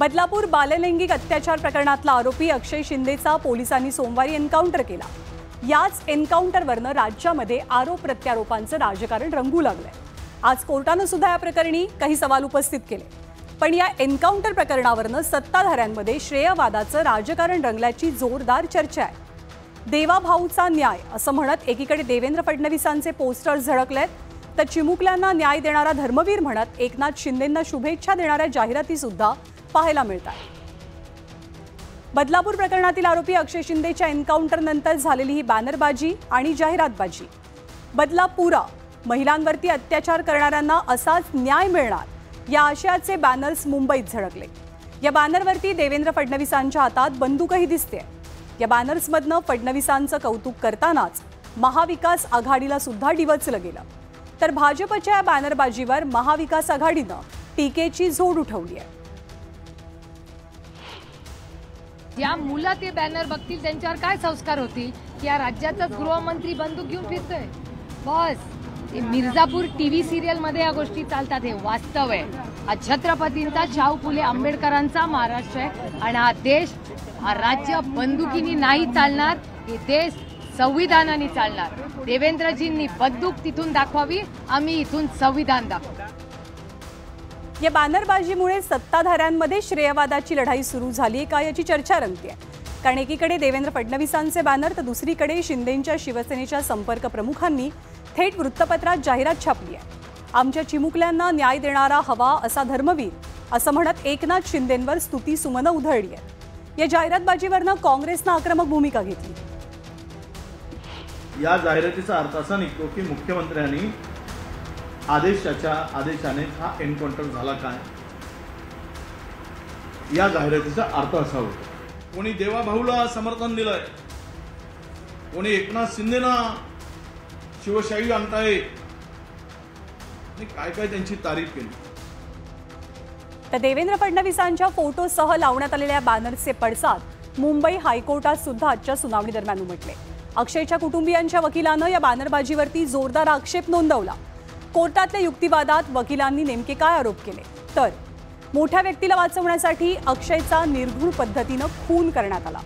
बदलापूर बाललैंगिक अत्याचार प्रकरणातला आरोपी अक्षय शिंदेचा पोलिसांनी सोमवारी एन्काउंटर केला। याच एन्काउंटरवरनं राज्यामध्ये आरोप प्रत्यारोपांचं राजकारण रंगू लागलंय। आज कोर्टानं सुद्धा या प्रकरणी काही सवाल उपस्थित केले, पण या एन्काउंटर प्रकरणावरनं सत्ताधाऱ्यांमध्ये श्रेयवादाचं राजकारण रंगल्याची जोरदार चर्चा आहे। देवा भाऊचा न्याय असं म्हणत एकीकडे देवेंद्र फडणवीसांचे पोस्टर्स झळकलेत, तर चिमुकल्यांना न्याय देणारा धर्मवीर म्हणत एकनाथ शिंदेंना शुभेच्छा देणाऱ्या जाहिराती सुद्धा पाहायला मिळतात। बदलापूर प्रकरणातील आरोपी अक्षय शिंदेच्या एन्काउंटर नंतर झालेली ही बॅनरबाजी आणि जाहिरातबाजी। बदलापुरा महिलांवरती अत्याचार करणाऱ्यांना असाच न्याय मिळणार या आशयाचे बॅनर्स मुंबईत झळकले। या बॅनरवरती देवेंद्र फडणवीसांच्या हातात बंदूकही दिसते। या बॅनर्समधनं फडणवीसांचं कौतुक करतानाच महाविकास आघाडीला सुद्धा डिवचलं गेलं, तर भाजपच्या बॅनरबाजीवर महाविकास आघाडीनं टीकेची झोड उठवली आहे। या मुलं ते बॅनर बघतील त्यांच्यावर काय संस्कार होतील की या राज्याचा गृहमंत्री बंदूक घेऊन फिरतोय। बस हे मिर्झापूर टीव्ही सिरियल मध्ये या गोष्टी चालतात, हे वास्तव आहे। हा छत्रपतींचा, शाहू फुले आंबेडकरांचा महाराष्ट्र आहे आणि हा देश, हा राज्य बंदुकीनी नाही चालणार, हे देश संविधानाने चालणार। देवेंद्रजींनी बंदूक तिथून दाखवावी, आम्ही इथून संविधान दाखवू। या बॅनरबाजीमुळे सत्ताधाऱ्यांमध्ये श्रेयवादाची लढाई सुरू झाली का याची चर्चा रंगतेय। कारण एकीकडे देवेंद्र फडणवीसांचे बॅनर तर दुसरीकडे शिंदेंच्या शिवसेनेच्या संपर्क प्रमुखांनी थेट वृत्तपत्रात जाहिरात छापली आहे। आमच्या चिमुकल्यांना न्याय देणारा हवा असा धर्मवीर असं म्हणत एकनाथ शिंदेंवर स्तुती सुमनं उधळली आहे। या जाहिरातबाजीवरनं काँग्रेसनं आक्रमक भूमिका घेतली। या जाहिरातीचा अर्थ असा निघतो की मुख्यमंत्र्यांनी आदेशाने हा एन्काउंटर झाला काय, या जाहिरातीचा अर्थ असा होतो। कोणी देवा भाऊला समर्थन दिलंय, कोणी एकनाथ शिंदेना शिवशाही आणताय, काय काय त्यांची तारीफ केली। तर देवेंद्र फडणवीसांच्या फोटोसह लावण्यात आलेल्या बॅनरचे पडसाद मुंबई हायकोर्टात सुद्धा आजच्या सुनावणी दरम्यान उमटले। अक्षयच्या कुटुंबियांच्या वकिलानं या बॅनरबाजीवरती जोरदार आक्षेप नोंदवला। कोर्टातल्या युक्तिवादात वकिलांनी नेमके काय आरोप केले, तर मोठ्या व्यक्तीला वाचवण्यासाठी अक्षयचा निर्घृण पद्धतीनं खून करण्यात आला।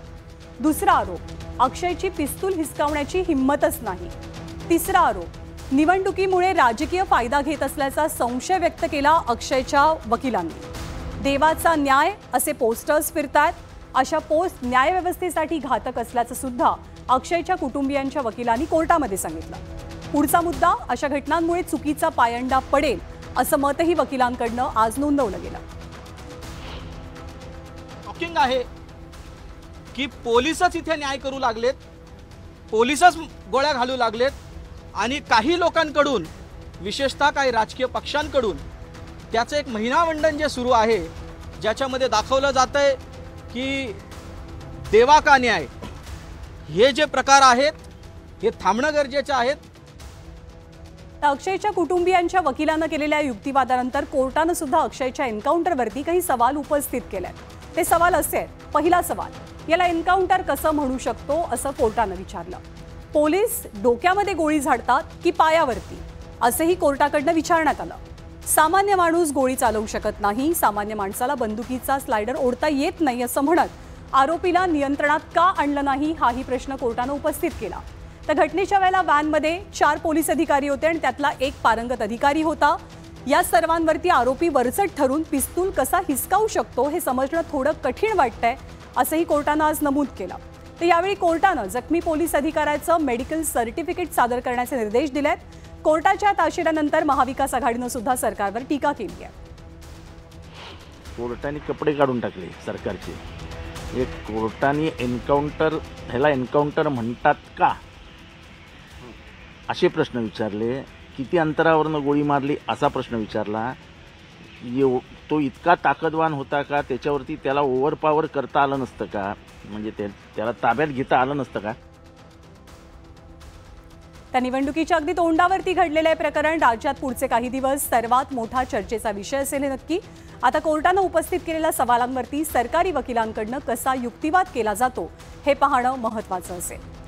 दुसरा आरोप, अक्षयची पिस्तूल हिसकावण्याची हिंमतच नाही। तिसरा आरोप, निवडणुकीमुळे राजकीय फायदा घेत असल्याचा संशय व्यक्त केला अक्षयच्या वकिलांनी। देवाचा न्याय असे पोस्टर्स फिरतात, अशा पोस्ट न्यायव्यवस्थेसाठी घातक असल्याचं सुद्धा अक्षयच्या कुटुंबियांच्या वकिलांनी कोर्टामध्ये सांगितलं। पुढचा मुद्दा, अशा घटनांमुळे चुकीचा पायंडा पडेल असं मतही वकिलांकडनं आज नोंदवलं गेलं। शॉकिंग आहे की पोलिसच इथे न्याय करू लागलेत, पोलिसच गोळ्या घालू लागलेत आणि काही लोकांकडून, विशेषतः काही राजकीय पक्षांकडून त्याचं एक महिनावंडन जे सुरू आहे, ज्याच्यामध्ये दाखवलं जातंय की देवा का न्याय, हे जे प्रकार आहेत हे थांबणं गरजेचं आहेत। अक्षयच्या कुटुंबियांच्या वकिलांना केलेल्या युक्तिवादानंतर कोर्टानं सुद्धा अक्षयच्या एन्काउंटरवरती काही सवाल उपस्थित केले। ते सवाल असे आहेत। पहिला सवाल, याला एन्काउंटर कसं म्हणू शकतो असं कोर्टानं विचारलं। पोलीस डोक्यामध्ये गोळी झाडतात की पायावरती, असंही कोर्टाकडनं विचारण्यात आलं। सामान्य माणूस गोळी चालवू शकत नाही, सामान्य माणसाला बंदुकीचा स्लायडर ओढता येत नाही असं म्हणत आरोपीला नियंत्रणात का आणलं नाही हाही प्रश्न कोर्टानं उपस्थित केला। तर घटनेच्या वेळेला व्हॅनमध्ये 4 पोलीस अधिकारी होते आणि त्यातला एक पारंगत अधिकारी होता। या सर्वांवरती आरोपी वरचढ ठरून पिस्तूल कसा हिसकावू शकतो हे समजणं थोडं कठीण वाटतंय असंही कोर्टानं आज नमूद केलं। तर यावेळी कोर्टानं जखमी पोलीस अधिकाऱ्याचं मेडिकल सर्टिफिकेट सादर करण्याचे निर्देश दिलेत। कोर्टाच्या ताशेऱ्यानंतर महाविकास आघाडीनं सुद्धा सरकारवर टीका केली आहे। कोर्टाने कपडे काढून टाकले सरकारचे। एक कोर्टाने एन्काउंटर, ह्याला एन्काउंटर म्हणतात का असे प्रश्न विचारले। किती अंतरावरनं गोळी मारली असा प्रश्न विचारला। तो इतका ताकदवान होता का, त्याच्यावरती त्याला ओव्हरपॉवर करता आलं नसतं का, म्हणजे त्याला ताब्यात घेता आलं नसतं का। त्या निवडणुकीच्या अगदी तोंडावरती घडलेलं हे प्रकरण राज्यात पुढचे काही दिवस सर्वात मोठा चर्चेचा विषय असेल हे नक्की। आता कोर्टानं उपस्थित केलेल्या सवालांवरती सरकारी वकिलांकडनं कसा युक्तिवाद केला जातो हे पाहणं महत्त्वाचं असेल।